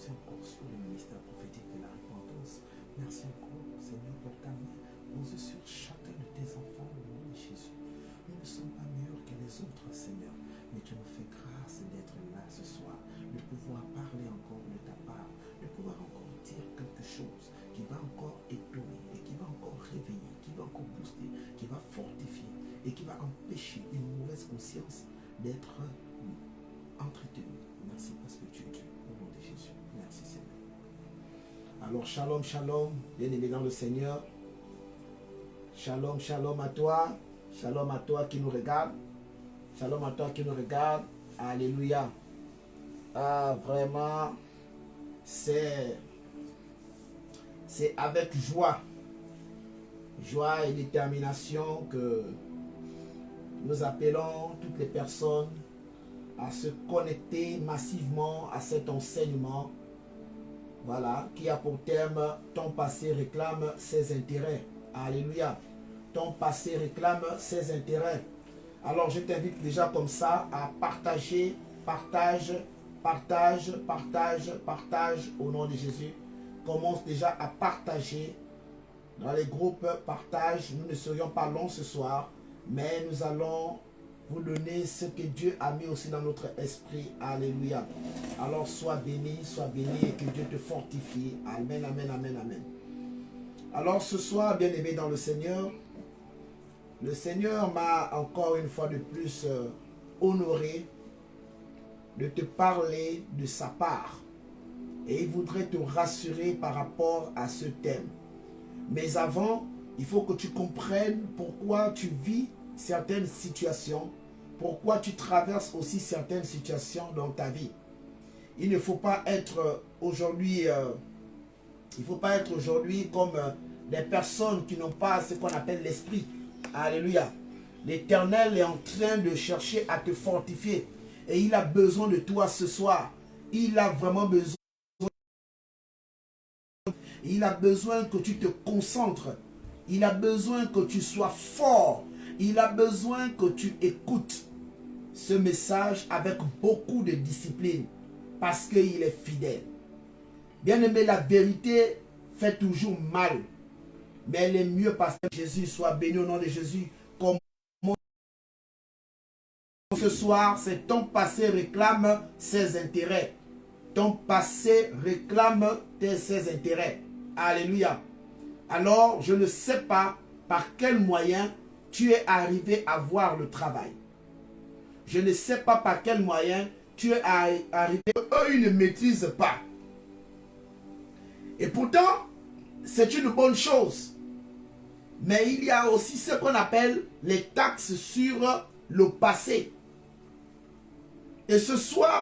Merci encore sur le ministère prophétique de la repentance. Merci encore, Seigneur, pour ta main posée sur chacun de tes enfants au nom de Jésus. Nous ne sommes pas meilleurs que les autres, Seigneur, mais tu nous fais grâce d'être là ce soir, de pouvoir parler encore de ta part, de pouvoir encore dire quelque chose qui va encore étonner et qui va encore réveiller, qui va encore booster, qui va fortifier et qui va empêcher une mauvaise conscience d'être entretenue. Merci parce que tu es Dieu, au nom de Jésus. Merci Seigneur. Alors shalom, shalom, bien-aimé dans le Seigneur. Shalom, shalom à toi. Shalom à toi qui nous regarde. Shalom à toi qui nous regarde. Alléluia. Ah, vraiment, c'est avec joie et détermination que nous appelons toutes les personnes à se connecter massivement à cet enseignement, voilà, qui a pour terme « Ton passé réclame ses intérêts ». Alléluia. Ton passé réclame ses intérêts. Alors je t'invite déjà comme ça à partager, partage au nom de Jésus. Commence déjà à partager dans les groupes, partage. Nous ne serions pas longs ce soir, mais nous allons vous donner ce que Dieu a mis aussi dans notre esprit. Alléluia. Alors sois béni et que Dieu te fortifie. Amen, amen, amen, amen. Alors ce soir, bien-aimé dans le Seigneur m'a encore une fois de plus honoré de te parler de sa part. Et il voudrait te rassurer par rapport à ce thème. Mais avant, il faut que tu comprennes pourquoi tu vis certaines situations, pourquoi tu traverses aussi certaines situations dans ta vie. Il ne faut pas être aujourd'hui comme des personnes qui n'ont pas ce qu'on appelle l'esprit. Alléluia. L'Éternel est en train de chercher à te fortifier. Et il a besoin de toi ce soir. Il a vraiment besoin. Il a besoin que tu te concentres. Il a besoin que tu sois fort. Il a besoin que tu écoutes ce message avec beaucoup de discipline. Parce qu'il est fidèle. Bien aimé, la vérité fait toujours mal. Mais elle est mieux parce que Jésus soit béni au nom de Jésus. Comme ce soir, c'est ton passé réclame ses intérêts. Ton passé réclame ses intérêts. Alléluia. Alors, je ne sais pas par quel moyen tu es arrivé à voir le travail. Je ne sais pas par quel moyen tu es arrivé. Eux, ils ne maîtrisent pas. Et pourtant, c'est une bonne chose. Mais il y a aussi ce qu'on appelle les taxes sur le passé. Et ce soir,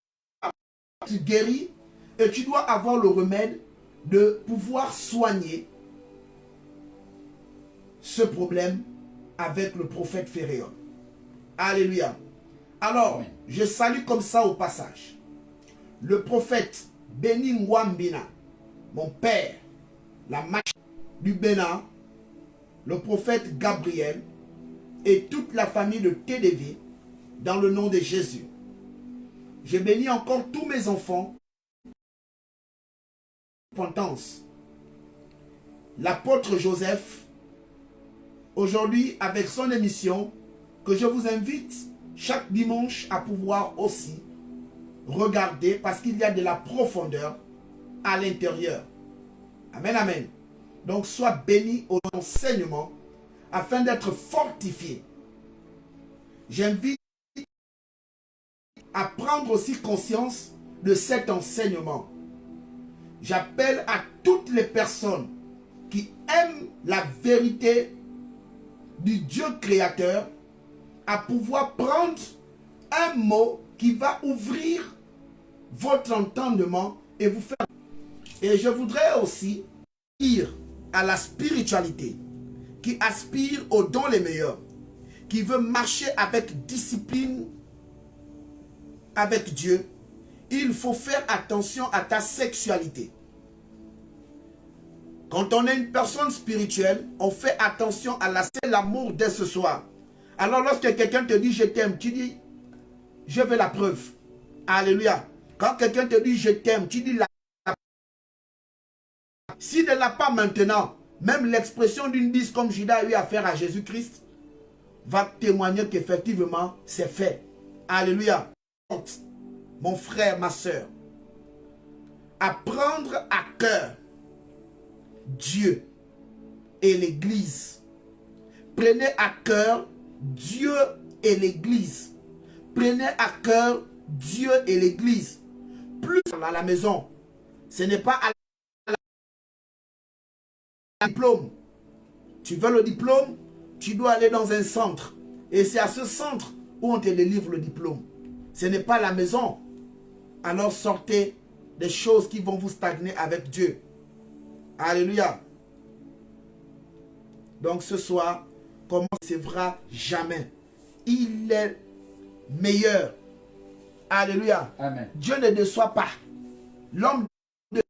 tu guéris et tu dois avoir le remède de pouvoir soigner ce problème avec le prophète Féréon. Alléluia. Alors, je salue comme ça au passage le prophète Béni Mwambina, mon père, la marche du Bénin, le prophète Gabriel et toute la famille de TDV dans le nom de Jésus. Je bénis encore tous mes enfants. L'apôtre Joseph, aujourd'hui avec son émission, que je vous invite chaque dimanche à pouvoir aussi regarder parce qu'il y a de la profondeur à l'intérieur. Amen, amen. Donc sois béni au enseignement afin d'être fortifié. J'invite à prendre aussi conscience de cet enseignement. J'appelle à toutes les personnes qui aiment la vérité du Dieu créateur à pouvoir prendre un mot qui va ouvrir votre entendement et vous faire. Et je voudrais aussi dire à la spiritualité qui aspire aux dons les meilleurs, qui veut marcher avec discipline avec Dieu, il faut faire attention à ta sexualité. Quand on est une personne spirituelle, on fait attention à l'amour dès ce soir. Alors lorsque quelqu'un te dit je t'aime, tu dis je veux la preuve. Alléluia. Quand quelqu'un te dit je t'aime, tu dis la là pas maintenant. Même l'expression d'une bise comme Judas a eu à faire à Jésus-Christ va témoigner qu'effectivement, c'est fait. Alléluia. Mon frère, ma soeur, à prendre à cœur Dieu et l'Église. Prenez à cœur Dieu et l'Église. Prenez à cœur Dieu et l'Église. Plus à la maison, ce n'est pas à la diplôme. Tu veux le diplôme, tu dois aller dans un centre. Et c'est à ce centre où on te délivre le diplôme. Ce n'est pas à la maison. Alors sortez des choses qui vont vous stagner avec Dieu. Alléluia. Donc ce soir, comment ne sévera jamais. Il est meilleur. Alléluia. Amen. Dieu ne déçoit pas. L'homme de...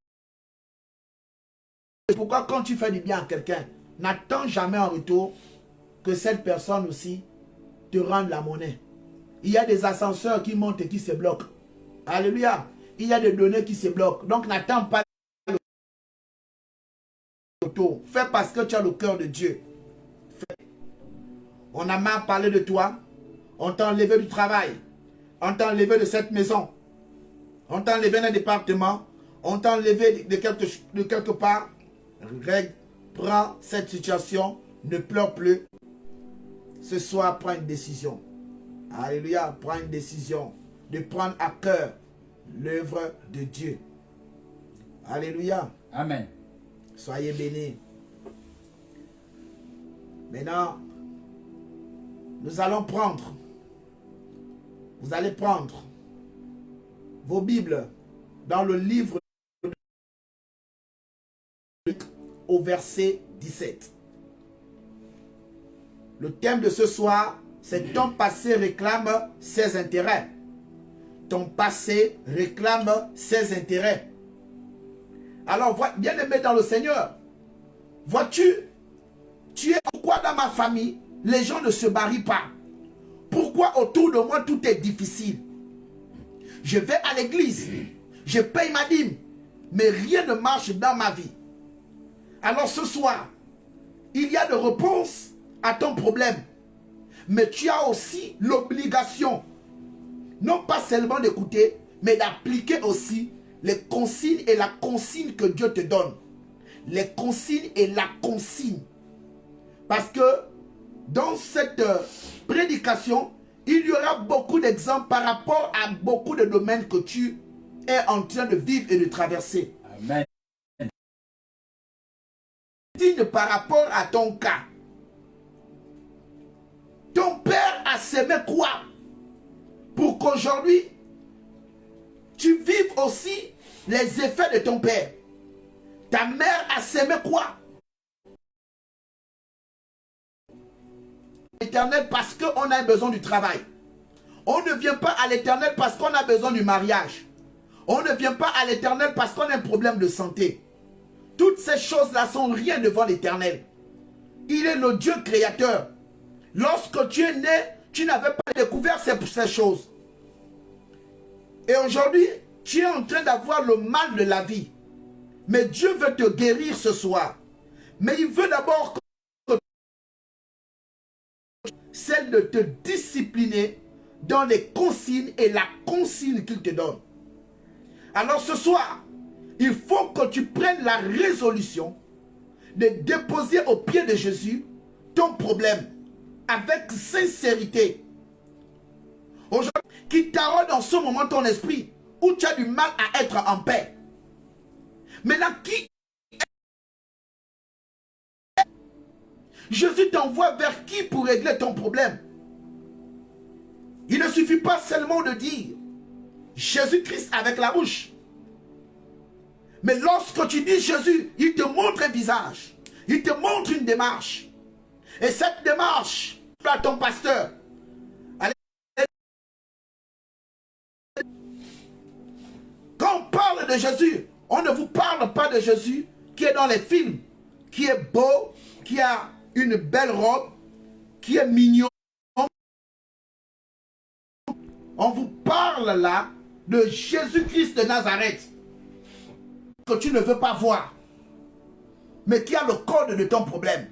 Pourquoi quand tu fais du bien à quelqu'un, n'attends jamais en retour que cette personne aussi te rende la monnaie. Il y a des ascenseurs qui montent et qui se bloquent. Alléluia. Il y a des données qui se bloquent. Donc n'attends pas le retour. Fais parce que tu as le cœur de Dieu. Fais. On a mal parlé de toi. On t'a enlevé du travail. On t'a enlevé de cette maison. On t'a enlevé d'un département. On t'a enlevé de quelque part. Règle, prends cette situation. Ne pleure plus. Ce soir, prends une décision. Alléluia. Prends une décision de prendre à cœur l'œuvre de Dieu. Alléluia. Amen. Soyez bénis. Maintenant, nous allons prendre. Vous allez prendre vos Bibles dans le livre au verset 17. Le thème de ce soir, c'est ton passé réclame ses intérêts. Ton passé réclame ses intérêts. Alors, bien aimé dans le Seigneur, vois-tu, tu es pourquoi dans ma famille, les gens ne se marient pas? Pourquoi autour de moi tout est difficile? Je vais à l'église, je paye ma dîme, mais rien ne marche dans ma vie. Alors ce soir, il y a de réponses à ton problème, mais tu as aussi l'obligation, non pas seulement d'écouter, mais d'appliquer aussi les consignes et la consigne que Dieu te donne. Les consignes et la consigne. Parce que dans cette prédication, il y aura beaucoup d'exemples par rapport à beaucoup de domaines que tu es en train de vivre et de traverser. Amen. Par rapport à ton cas. Ton père a semé quoi? Pour qu'aujourd'hui, tu vives aussi les effets de ton père. Ta mère a semé quoi? L'éternel parce qu'on a besoin du travail. On ne vient pas à l'éternel parce qu'on a besoin du mariage. On ne vient pas à l'éternel parce qu'on a un problème de santé. Toutes ces choses-là sont rien devant l'éternel. Il est le Dieu créateur. Lorsque tu es né, tu n'avais pas découvert ces choses. Et aujourd'hui, tu es en train d'avoir le mal de la vie. Mais Dieu veut te guérir ce soir. Mais il veut d'abord celle de te discipliner dans les consignes et la consigne qu'il te donne. Alors ce soir, il faut que tu prennes la résolution de déposer au pied de Jésus ton problème avec sincérité. Aujourd'hui, qui t'arrête en ce moment ton esprit où tu as du mal à être en paix. Maintenant, qui Jésus t'envoie vers qui pour régler ton problème? Il ne suffit pas seulement de dire Jésus-Christ avec la bouche. Mais lorsque tu dis Jésus, il te montre un visage. Il te montre une démarche. Et cette démarche, à ton pasteur. Allez. Quand on parle de Jésus, on ne vous parle pas de Jésus qui est dans les films, qui est beau, qui a une belle robe, qui est mignon. On vous parle là de Jésus-Christ de Nazareth que tu ne veux pas voir. mais qui a le code de ton problème.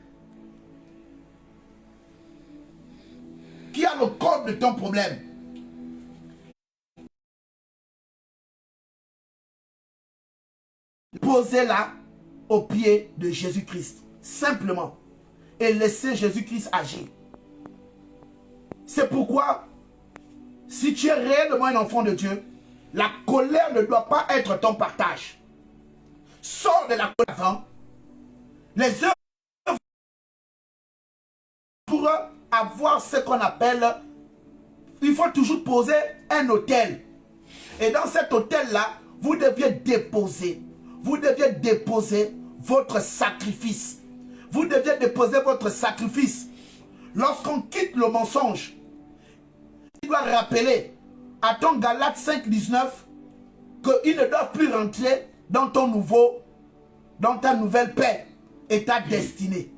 Qui a le code de ton problème. Posez-la au pied de Jésus-Christ, simplement, et laissez Jésus-Christ agir. C'est pourquoi, si tu es réellement un enfant de Dieu, la colère ne doit pas être ton partage. Sors de la colère avant. Les œuvres pour avoir ce qu'on appelle, il faut toujours poser un autel. Et dans cet autel-là, vous deviez déposer votre sacrifice. Vous deviez déposer votre sacrifice. Lorsqu'on quitte le mensonge, il doit rappeler à ton Galates 5, 19 qu'ils ne doivent plus rentrer dans ta nouvelle paix et ta destinée.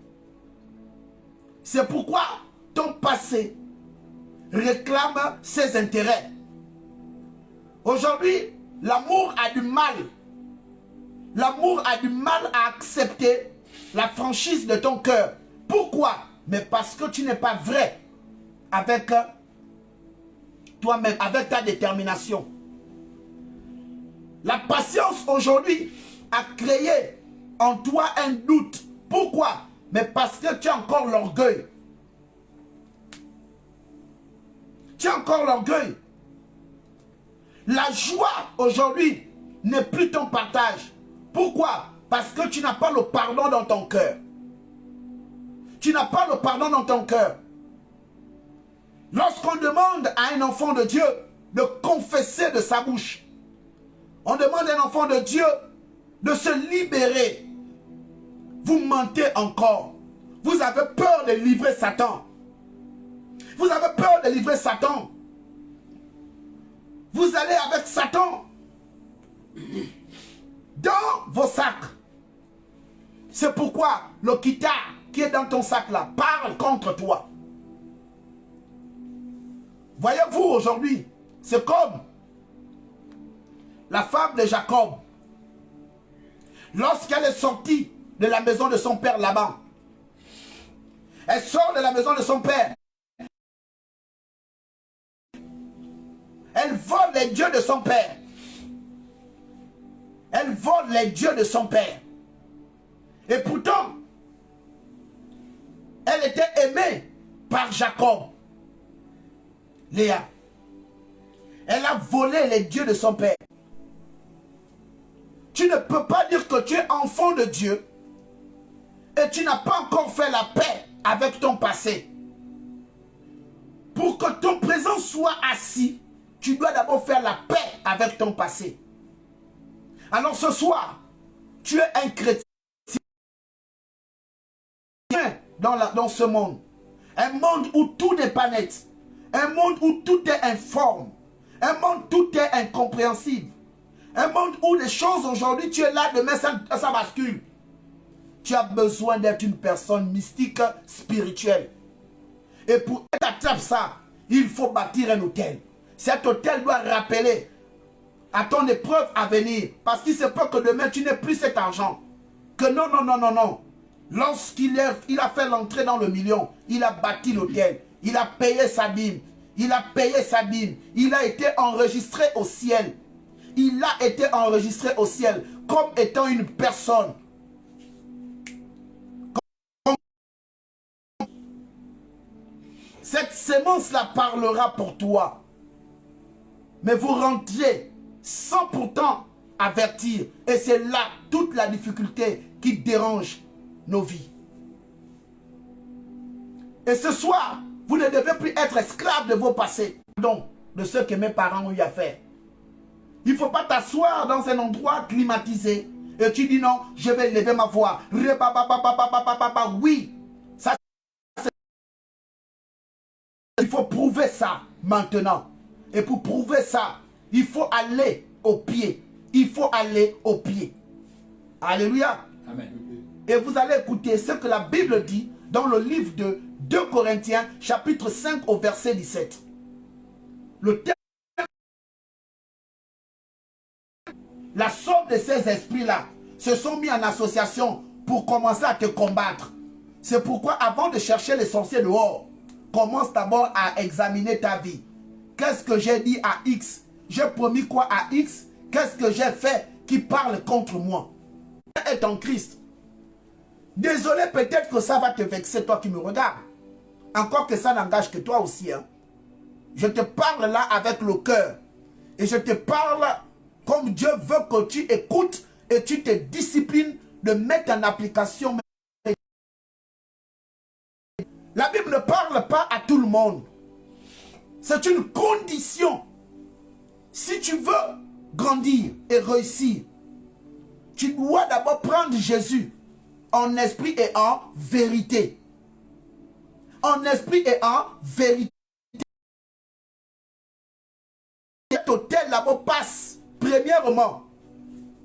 C'est pourquoi ton passé réclame ses intérêts. Aujourd'hui, l'amour a du mal. L'amour a du mal à accepter la franchise de ton cœur. Pourquoi? Mais parce que tu n'es pas vrai avec toi-même, avec ta détermination. La patience aujourd'hui a créé en toi un doute. Pourquoi? Mais parce que tu as encore l'orgueil. Tu as encore l'orgueil. La joie aujourd'hui n'est plus ton partage. Pourquoi? Parce que tu n'as pas le pardon dans ton cœur. Tu n'as pas le pardon dans ton cœur. Lorsqu'on demande à un enfant de Dieu de confesser de sa bouche, on demande à un enfant de Dieu de se libérer. Vous mentez encore. Vous avez peur de livrer Satan. Vous avez peur de livrer Satan. Vous allez avec Satan dans vos sacs. C'est pourquoi le kita qui est dans ton sac là parle contre toi. Voyez-vous aujourd'hui, c'est comme la femme de Jacob. Lorsqu'elle est sortie de la maison de son père Laban, elle sort de la maison de son père. Elle vole les dieux de son père. Elle vole les dieux de son père. Et pourtant, elle était aimée par Jacob. Léa. Elle a volé les dieux de son père. Tu ne peux pas dire que tu es enfant de Dieu et tu n'as pas encore fait la paix avec ton passé. Pour que ton présent soit assis, tu dois d'abord faire la paix avec ton passé. Alors ce soir, tu es un chrétien dans ce monde. Un monde où tout n'est pas net. Un monde où tout est informe. Un monde où tout est incompréhensible. Un monde où les choses aujourd'hui, tu es là, demain ça bascule. Tu as besoin d'être une personne mystique, spirituelle. Et pour attraper ça, il faut bâtir un hôtel. Cet hôtel doit rappeler à ton épreuve à venir. Parce qu'il se peut que demain, tu n'aies plus cet argent. Que non, non, non, non, non. Lorsqu'il a fait l'entrée dans le million, il a bâti l'hôtel. Il a payé sa dîme. Il a payé sa dîme. Il a été enregistré au ciel. Il a été enregistré au ciel comme étant une personne. Cette sémence-là parlera pour toi. Mais vous rentrez sans pourtant avertir. Et c'est là toute la difficulté qui dérange nos vies. Et ce soir, vous ne devez plus être esclave de vos passés. Donc, de ce que mes parents ont eu à faire. Il ne faut pas t'asseoir dans un endroit climatisé. Et tu dis non, je vais lever ma voix. Oui, ça, il faut prouver ça maintenant. Et pour prouver ça, il faut aller au pied. Il faut aller au pied. Alléluia. Amen. Et vous allez écouter ce que la Bible dit dans le livre de 2 Corinthiens, chapitre 5 au verset 17. Le terme, la somme de ces esprits-là se sont mis en association pour commencer à te combattre. C'est pourquoi avant de chercher les sorciers dehors, commence d'abord à examiner ta vie. Qu'est-ce que j'ai dit à X? J'ai promis quoi à X? Qu'est-ce que j'ai fait qui parle contre moi? Est en Christ. Désolé, peut-être que ça va te vexer, toi qui me regardes. Encore que ça n'engage que toi aussi. Hein. Je te parle là avec le cœur. Et je te parle comme Dieu veut que tu écoutes et tu te disciplines de mettre en application. La Bible ne parle pas à tout le monde. C'est une condition. Si tu veux grandir et réussir, tu dois d'abord prendre Jésus en esprit et en vérité. En esprit et en vérité. Cet hôtel là-bas passe premièrement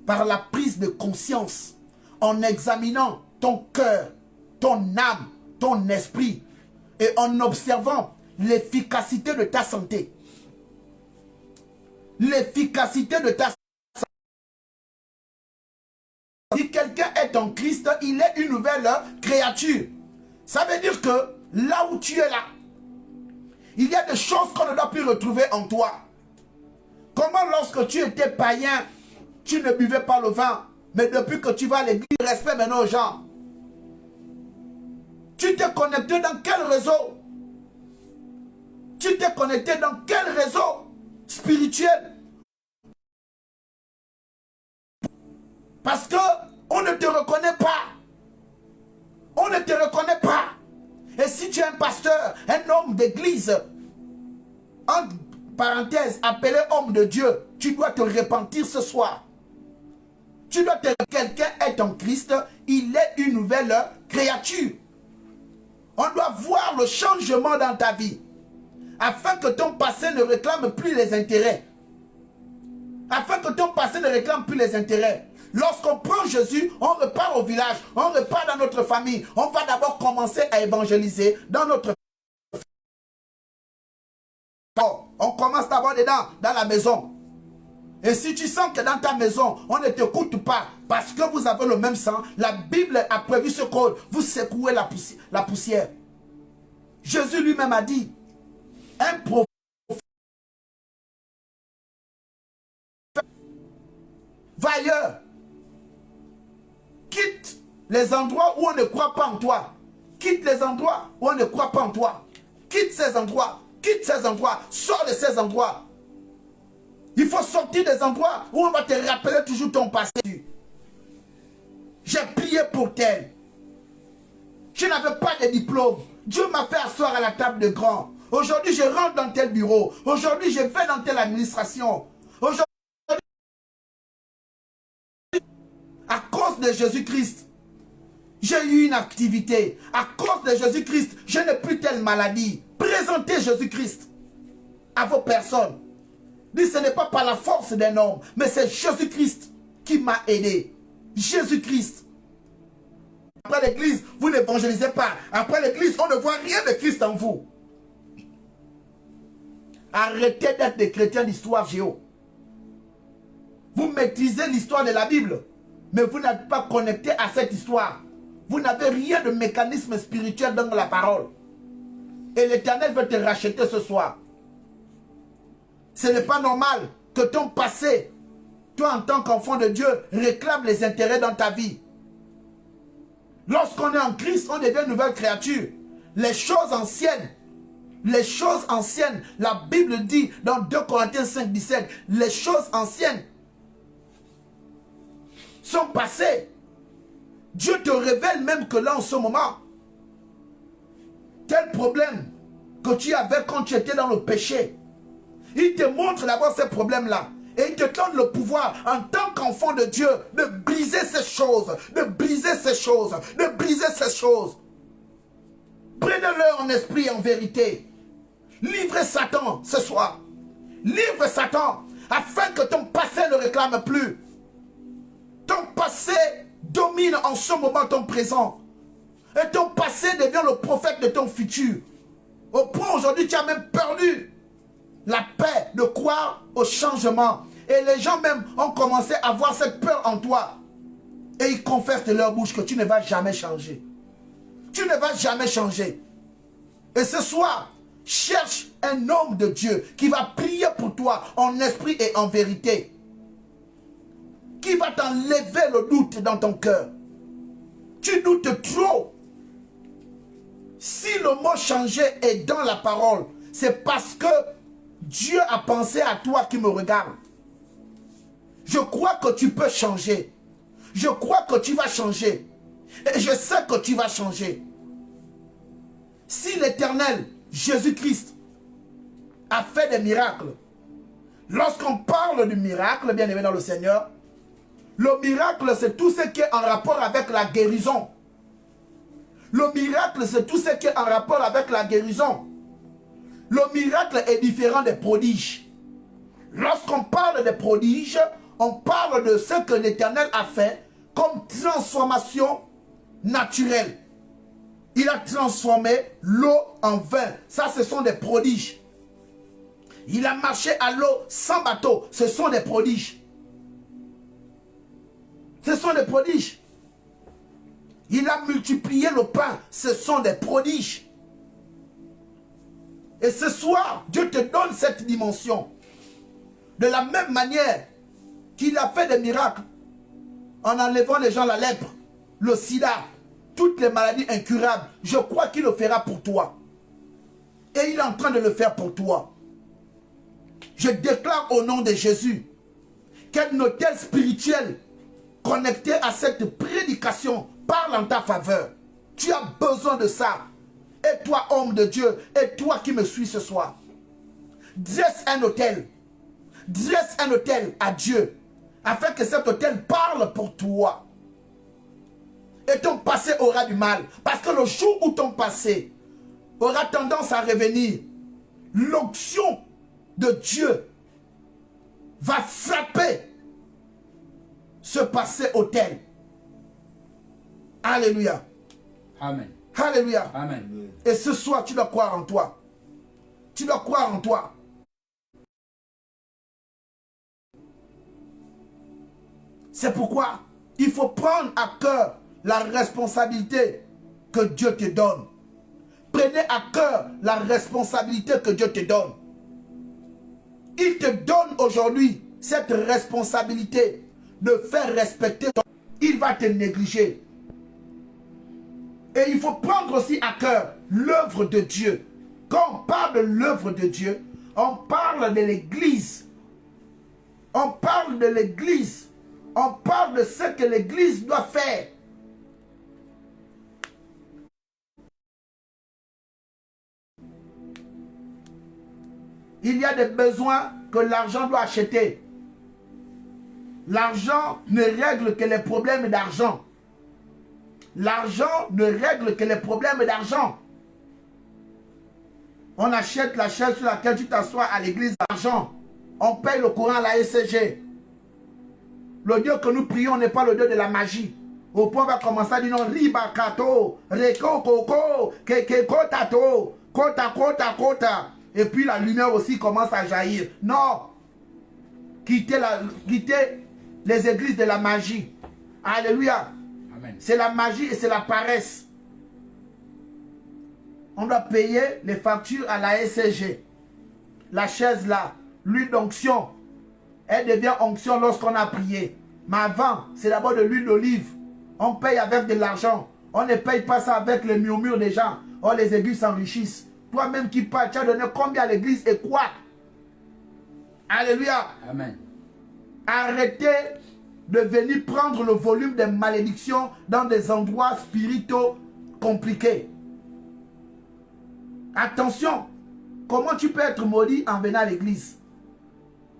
par la prise de conscience en examinant ton cœur, ton âme, ton esprit et en observant l'efficacité de ta santé. L'efficacité de ta santé. Si quelqu'un est en Christ, il est une nouvelle créature. Ça veut dire que là où tu es là, il y a des choses qu'on ne doit plus retrouver en toi. Comment lorsque tu étais païen, tu ne buvais pas le vin, mais depuis que tu vas à l'église, respect maintenant aux gens. Tu t'es connecté dans quel réseau? Tu t'es connecté dans quel réseau spirituel? Parce que on ne te reconnaît pas. On ne te reconnaît pas. Et si tu es un pasteur, un homme d'église, en parenthèse, appelé homme de Dieu, tu dois te repentir ce soir. Tu dois te... Quelqu'un est en Christ, il est une nouvelle créature. On doit voir le changement dans ta vie, afin que ton passé ne réclame plus les intérêts. Afin que ton passé ne réclame plus les intérêts. Lorsqu'on prend Jésus, on repart au village, on repart dans notre famille. On va d'abord commencer à évangéliser dans notre famille. On commence d'abord dedans, dans la maison. Et si tu sens que dans ta maison, on ne t'écoute pas, parce que vous avez le même sang, la Bible a prévu ce code, vous secouez la poussière. Jésus lui-même a dit, un prophète va ailleurs. Quitte les endroits où on ne croit pas en toi. Quitte les endroits où on ne croit pas en toi. Quitte ces endroits. Quitte ces endroits. Sors de ces endroits. Il faut sortir des endroits où on va te rappeler toujours ton passé. J'ai prié pour tel. Je n'avais pas de diplôme. Dieu m'a fait asseoir à la table de grand. Aujourd'hui, je rentre dans tel bureau. Aujourd'hui, je vais dans telle administration. Aujourd'hui, à cause de Jésus-Christ, j'ai eu une activité. À cause de Jésus-Christ, je n'ai plus telle maladie. Présentez Jésus-Christ à vos personnes. Dites, ce n'est pas par la force d'un homme, mais c'est Jésus-Christ qui m'a aidé. Jésus-Christ. Après l'église, vous n'évangélisez pas. Après l'église, on ne voit rien de Christ en vous. Arrêtez d'être des chrétiens d'histoire géo. Vous maîtrisez l'histoire de la Bible, mais vous n'êtes pas connecté à cette histoire. Vous n'avez rien de mécanisme spirituel dans la parole. Et l'Éternel veut te racheter ce soir. Ce n'est pas normal que ton passé, toi en tant qu'enfant de Dieu, réclame les intérêts dans ta vie. Lorsqu'on est en Christ, on devient une nouvelle créature. Les choses anciennes, la Bible dit dans 2 Corinthiens 5, 17, les choses anciennes sont passées. Dieu te révèle même que là en ce moment, tel problème que tu avais quand tu étais dans le péché, il te montre d'abord ces problèmes-là. Et il te donne le pouvoir en tant qu'enfant de Dieu de briser ces choses, de briser ces choses, de briser ces choses. Prenez-le en esprit et en vérité. Livrez Satan ce soir. Livre Satan afin que ton passé ne réclame plus. Ton passé domine en ce moment ton présent. Et ton passé devient le prophète de ton futur. Au point aujourd'hui tu as même perdu la paix de croire au changement. Et les gens même ont commencé à avoir cette peur en toi. Et ils confessent de leur bouche que tu ne vas jamais changer. Tu ne vas jamais changer. Et ce soir, cherche un homme de Dieu qui va prier pour toi en esprit et en vérité. Qui va t'enlever le doute dans ton cœur. Tu doutes trop. Si le mot changer est dans la parole, c'est parce que Dieu a pensé à toi qui me regarde. Je crois que tu peux changer. Je crois que tu vas changer. Et je sais que tu vas changer. Si l'Éternel, Jésus-Christ, a fait des miracles, lorsqu'on parle du miracle, bien aimé dans le Seigneur, le miracle, c'est tout ce qui est en rapport avec la guérison. Le miracle, c'est tout ce qui est en rapport avec la guérison. Le miracle est différent des prodiges. Lorsqu'on parle des prodiges, on parle de ce que l'Éternel a fait comme transformation naturelle. Il a transformé l'eau en vin. Ça, ce sont des prodiges. Il a marché à l'eau sans bateau. Ce sont des prodiges. Ce sont des prodiges. Il a multiplié le pain. Ce sont des prodiges. Et ce soir, Dieu te donne cette dimension. De la même manière qu'il a fait des miracles en enlevant les gens la lèpre, le sida, toutes les maladies incurables. Je crois qu'il le fera pour toi. Et il est en train de le faire pour toi. Je déclare au nom de Jésus qu'un hôtel spirituel connecté à cette prédication parle en ta faveur. Tu as besoin de ça. Et toi, homme de Dieu, et toi qui me suis ce soir, dresse un hôtel. Dresse un hôtel à Dieu, afin que cet hôtel parle pour toi. Et ton passé aura du mal. Parce que le jour où ton passé aura tendance à revenir, l'onction de Dieu va frapper ce passé hôtel. Alléluia. Amen. Alléluia. Amen. Et ce soir, tu dois croire en toi. Tu dois croire en toi. C'est pourquoi il faut prendre à cœur la responsabilité que Dieu te donne. Prenez à cœur la responsabilité que Dieu te donne. Il te donne aujourd'hui cette responsabilité de faire respecter ton... Il va te négliger. Et il faut prendre aussi à cœur l'œuvre de Dieu. Quand on parle de l'œuvre de Dieu, on parle de l'Église. On parle de l'Église. On parle de ce que l'Église doit faire. Il y a des besoins que l'argent doit acheter. L'argent ne règle que les problèmes d'argent. L'argent ne règle que les problèmes d'argent. On achète la chaise sur laquelle tu t'assois à l'église d'argent. On paye le courant à la SCG. Le Dieu que nous prions n'est pas le Dieu de la magie. Au point on va commencer à dire non, riba kato, reko koko, keke kotato, kota kota kota. Et puis la lumière aussi commence à jaillir. Non. Quittez les églises de la magie. Alléluia. C'est la magie et c'est la paresse. On doit payer les factures à la SCG. La chaise là, l'huile d'onction, elle devient onction lorsqu'on a prié. Mais avant, c'est d'abord de l'huile d'olive. On paye avec de l'argent. On ne paye pas ça avec les murmures des gens. Oh, les églises s'enrichissent. Toi-même qui parles, tu as donné combien à l'église et quoi? Alléluia. Amen. Arrêtez de venir prendre le volume des malédictions dans des endroits spirituels compliqués. Attention, comment tu peux être maudit en venant à l'église?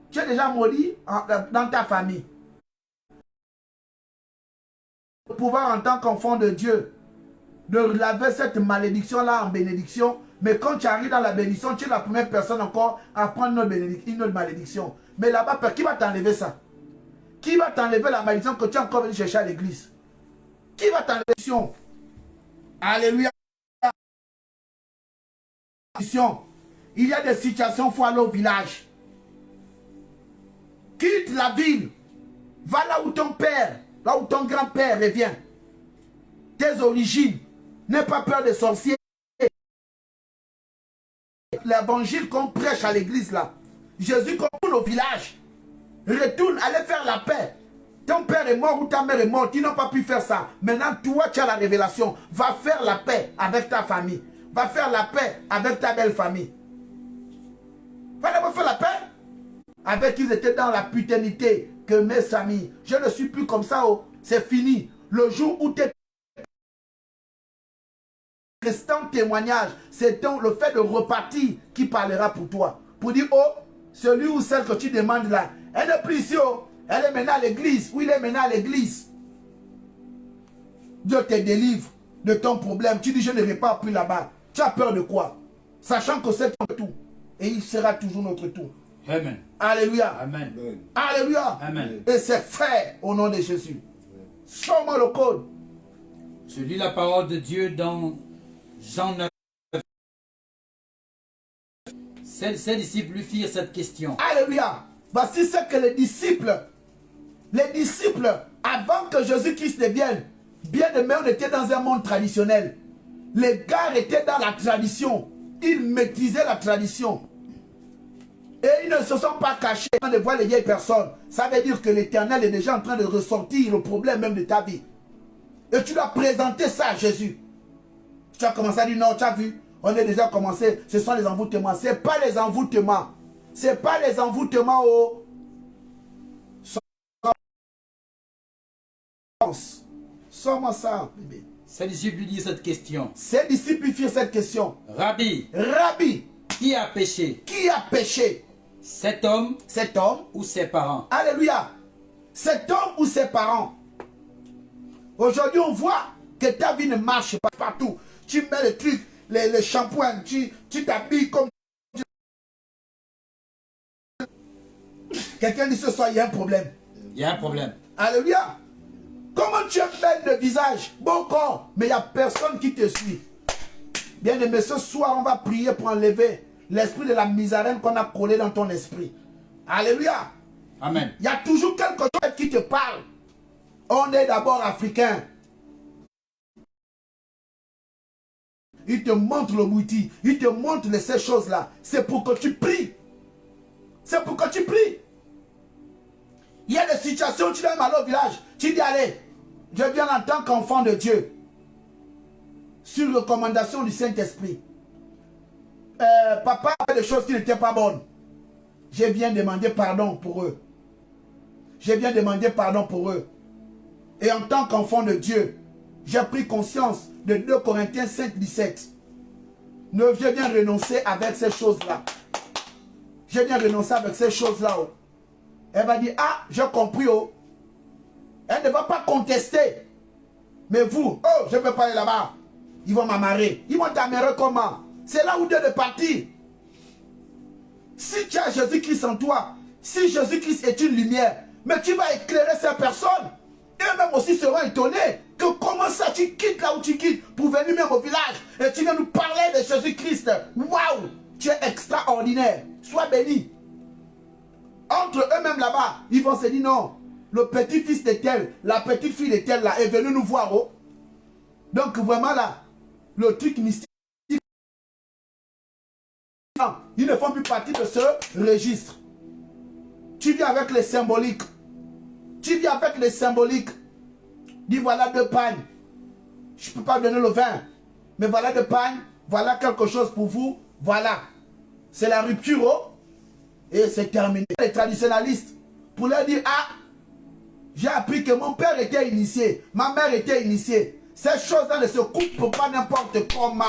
Tu es déjà maudit dans ta famille. Le pouvoir en tant qu'enfant de Dieu de laver cette malédiction-là en bénédiction. Mais quand tu arrives dans la bénédiction, tu es la première personne encore à prendre une autre malédiction. Mais là-bas, qui va t'enlever ça? Qui va t'enlever la malédiction que tu es encore venu chercher à l'église? Qui va t'enlever la malédiction? Alléluia. Il y a des situations, il faut aller au village. Quitte la ville. Va là où ton père là où ton grand-père revient, tes origines, n'aie pas peur des sorciers. L'évangile qu'on prêche à l'église là, Jésus retourne au village, retourne, allez faire la paix. Ton père est mort ou ta mère est morte, ils n'ont pas pu faire ça. Maintenant, toi, tu as la révélation. Va faire la paix avec ta famille. Va faire la paix avec ta belle famille. Va d'abord faire la paix avec qui ils étaient dans la puternité. Que mes amis, je ne suis plus comme ça, oh. C'est fini. Le jour où tu es restant témoignage, c'est le fait de repartir qui parlera pour toi. Pour dire, oh, celui ou celle que tu demandes là, elle n'est plus ici, oh. Elle est maintenant à l'église. Oui, il est maintenant à l'église. Dieu te délivre de ton problème. Tu dis, je ne repars plus là-bas. Tu as peur de quoi? Sachant que c'est ton tout. Et il sera toujours notre tout. Amen. Alléluia. Amen. Alléluia. Amen. Et c'est fait au nom de Jésus. Sors-moi le code. Je lis la parole de Dieu dans Jean 9. Ces disciples lui firent cette question. Alléluia. Voici ce que les disciples, avant que Jésus-Christ ne vienne, bien aimé, on était dans un monde traditionnel. Les gars étaient dans la tradition. Ils maîtrisaient la tradition. Et ils ne se sont pas cachés de voir les vieilles personnes. Ça veut dire que l'Éternel est déjà en train de ressortir le problème même de ta vie. Et tu dois présenter ça à Jésus. Tu as commencé à dire non, tu as vu, on est déjà commencé, ce sont les envoûtements. Ce n'est pas les envoûtements. Ce n'est pas les envoûtements au... Sors-moi ça, bébé. Ces disciples lui dirent cette question. Ces disciples firent cette question. Rabbi, Rabbi, qui a péché? qui a péché? Cet homme ou ses parents? Alléluia. Cet homme ou ses parents? Aujourd'hui, on voit que ta vie ne marche pas partout. Tu mets les trucs, les shampoings, tu t'habilles comme... Quelqu'un dit ce soir, il y a un problème. Il y a un problème. Alléluia. Comment tu es belle de visage, bon corps, mais il n'y a personne qui te suit. Bien aimé, ce soir, on va prier pour enlever l'esprit de la misère qu'on a collé dans ton esprit. Alléluia. Amen. Il y a toujours quelque chose qui te parle. On est d'abord africain. Il te montre le mouti. Il te montre ces choses-là. C'est pour que tu pries. C'est pour que tu pries. Il y a des situations où tu dois aller au village. Tu dis, allez, je viens en tant qu'enfant de Dieu. Sur recommandation du Saint-Esprit. Papa a fait des choses qui n'étaient pas bonnes. Je viens demander pardon pour eux. Je viens demander pardon pour eux. Et en tant qu'enfant de Dieu, j'ai pris conscience de 2 Corinthiens 5, 17. Je viens renoncer avec ces choses-là. Je viens renoncer avec ces choses-là. Oh. Elle va dire, ah, j'ai compris. Oh. Elle ne va pas contester. Mais vous, oh, je ne peux pas aller là-bas. Ils vont m'amarrer. Ils vont t'amarrer comment? C'est là où Dieu est parti. Si tu as Jésus-Christ en toi, si Jésus-Christ est une lumière, mais tu vas éclairer ces personnes. Eux-mêmes aussi seront étonnés que comment ça tu quittes là où tu quittes pour venir même au village et tu viens nous parler de Jésus-Christ. Waouh, tu es extraordinaire. Sois béni. Entre eux-mêmes là-bas, ils vont se dire non, le petit-fils de tel, la petite-fille de tel là est venu nous voir. Oh. Donc vraiment là, le truc mystique, non, ils ne font plus partie de ce registre. Tu viens avec les symboliques. Tu viens avec les symboliques. Dis voilà 2 pagnes. Je ne peux pas donner le vin. Mais voilà 2 pagnes. Voilà quelque chose pour vous. Voilà. C'est la rupture. Oh. Et c'est terminé. Les traditionnalistes. Pour leur dire, ah, j'ai appris que mon père était initié. Ma mère était initiée. Ces choses-là ne se coupent pas n'importe comment.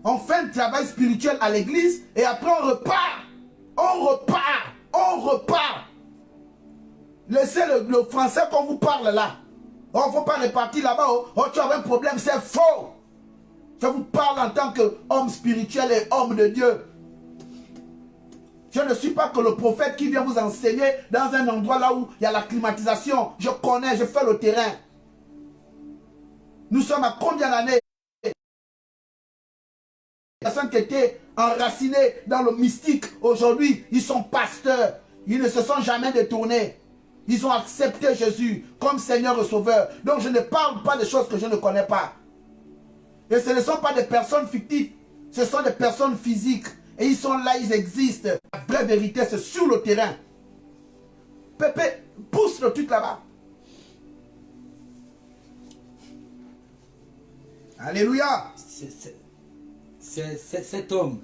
On fait un travail spirituel à l'église. Et après on repart. On repart. On repart. Laissez le français qu'on vous parle là. Oh, il ne faut pas repartir là-bas. Oh, tu as un problème, c'est faux. Je vous parle en tant qu'homme spirituel et homme de Dieu. Je ne suis pas que le prophète qui vient vous enseigner dans un endroit là où il y a la climatisation. Je connais, je fais le terrain. Nous sommes à combien d'années? Les personnes qui étaient enracinées dans le mystique, aujourd'hui, ils sont pasteurs. Ils ne se sont jamais détournés. Ils ont accepté Jésus comme Seigneur et Sauveur. Donc je ne parle pas des choses que je ne connais pas. Et ce ne sont pas des personnes fictives. Ce sont des personnes physiques. Et ils sont là, ils existent. La vraie vérité, c'est sur le terrain. Pépé, pousse le truc là-bas. Alléluia. Cet homme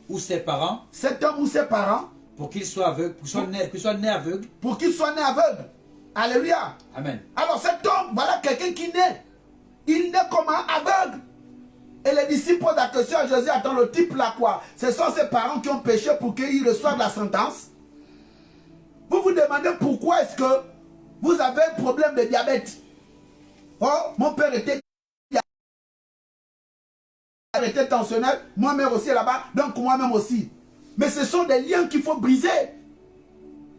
ou ses parents, Cet homme ou ses parents, pour qu'il soit aveugle, pour qu'il soit né aveugle. pour qu'il soit né aveugle. Alléluia. Amen. Alors cet homme, voilà quelqu'un qui naît. Il naît comme un aveugle. Et les disciples posent la question à Jésus, attends, le type là quoi? Ce sont ses parents qui ont péché pour qu'ils reçoivent la sentence. Vous vous demandez pourquoi est-ce que vous avez un problème de diabète. Oh, mon père était tensionnel, moi-même aussi là-bas, donc moi-même aussi. Mais ce sont des liens qu'il faut briser.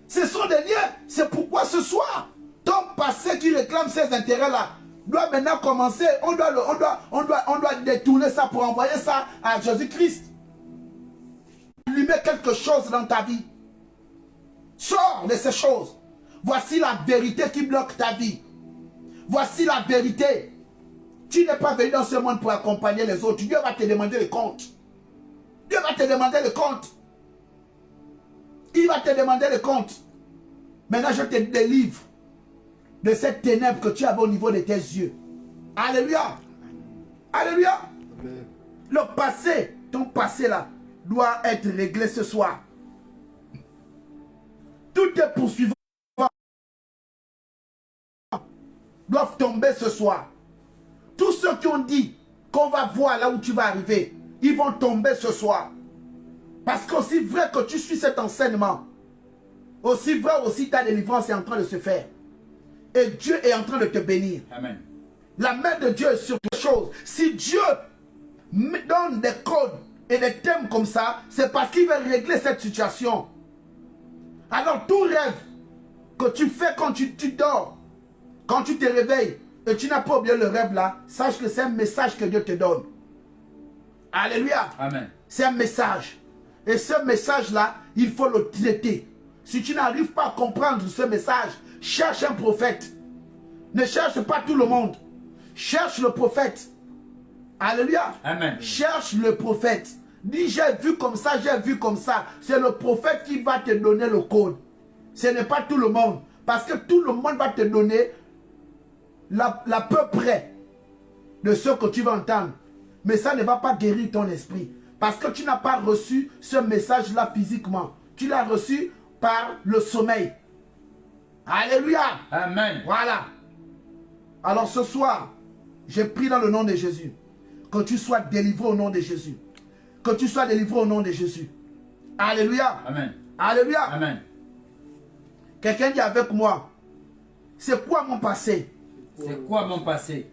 Ce sont des liens. C'est pourquoi ce soir, ton passé qui réclame ces intérêts-là doit maintenant commencer. On doit détourner ça pour envoyer ça à Jésus-Christ. Lui met quelque chose dans ta vie. Sors de ces choses. Voici la vérité qui bloque ta vie. Voici la vérité. Tu n'es pas venu dans ce monde pour accompagner les autres. Dieu va te demander le compte. Dieu va te demander le compte. Il va te demander le compte. Maintenant, je te délivre de cette ténèbre que tu avais au niveau de tes yeux. Alléluia. Alléluia. Amen. Le passé, ton passé là, doit être réglé ce soir. Tous tes poursuivants doivent tomber ce soir. Tous ceux qui ont dit qu'on va voir là où tu vas arriver, ils vont tomber ce soir. Parce qu'aussi vrai que tu suis cet enseignement, aussi vrai aussi ta délivrance est en train de se faire. Et Dieu est en train de te bénir. Amen. La main de Dieu est sur toutes choses. Si Dieu donne des codes et des thèmes comme ça, c'est parce qu'il veut régler cette situation. Alors tout rêve que tu fais quand tu dors, quand tu te réveilles, et tu n'as pas oublié le rêve là, sache que c'est un message que Dieu te donne. Alléluia. Amen. C'est un message. Et ce message-là, il faut le traiter. Si tu n'arrives pas à comprendre ce message, cherche un prophète. Ne cherche pas tout le monde. Cherche le prophète. Alléluia. Amen. Cherche le prophète. Dis, j'ai vu comme ça, j'ai vu comme ça. C'est le prophète qui va te donner le code. Ce n'est pas tout le monde. Parce que tout le monde va te donner la peu près de ce que tu vas entendre. Mais ça ne va pas guérir ton esprit. Parce que tu n'as pas reçu ce message-là physiquement. Tu l'as reçu par le sommeil. Alléluia. Amen. Voilà. Alors ce soir, j'ai pris dans le nom de Jésus. Que tu sois délivré au nom de Jésus. Que tu sois délivré au nom de Jésus. Alléluia. Amen. Alléluia. Amen. Quelqu'un dit avec moi, c'est quoi mon passé? C'est quoi mon passé?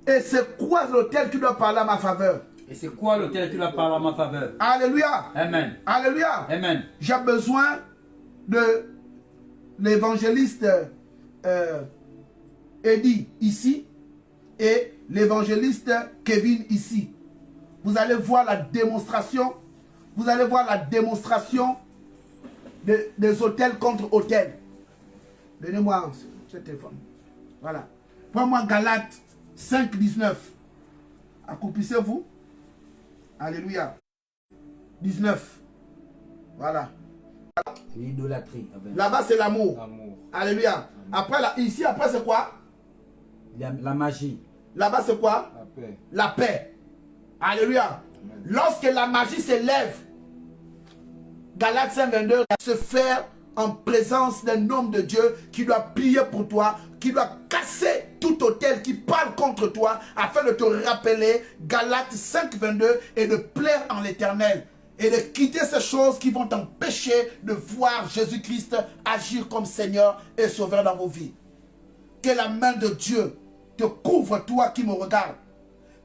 Et c'est quoi l'autel qui doit parler à ma faveur? Et c'est quoi l'autel qui doit parler à ma faveur? Alléluia. Amen. Alléluia. Amen. J'ai besoin de l'évangéliste Eddie ici et l'évangéliste Kevin ici. Vous allez voir la démonstration. Vous allez voir la démonstration des hôtels contre hôtels. Donnez-moi ce téléphone. Voilà. Prends-moi Galates 5, 19. Accroupissez-vous. Alléluia. 19. Voilà. L'idolâtrie. Là-bas, c'est l'amour. L'amour. Alléluia. Après, là, ici, après, c'est quoi? La magie. Là-bas, c'est quoi? La paix. La paix. Alléluia. Amen. Lorsque la magie s'élève, Galates 5, 22, se faire en présence d'un homme de Dieu qui doit prier pour toi, qui doit casser tout autel qui parle contre toi afin de te rappeler Galates 5, 22 et de plaire en l'Éternel et de quitter ces choses qui vont t'empêcher de voir Jésus-Christ agir comme Seigneur et Sauveur dans vos vies. Que la main de Dieu te couvre, toi qui me regardes.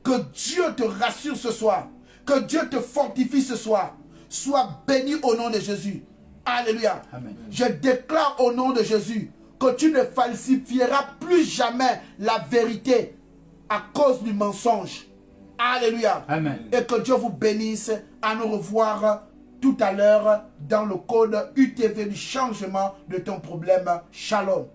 Que Dieu te rassure ce soir. Que Dieu te fortifie ce soir. Sois béni au nom de Jésus. Alléluia. Amen. Je déclare au nom de Jésus que tu ne falsifieras plus jamais la vérité à cause du mensonge. Alléluia. Amen. Et que Dieu vous bénisse. À nous revoir tout à l'heure dans le code UTV du changement de ton problème. Shalom.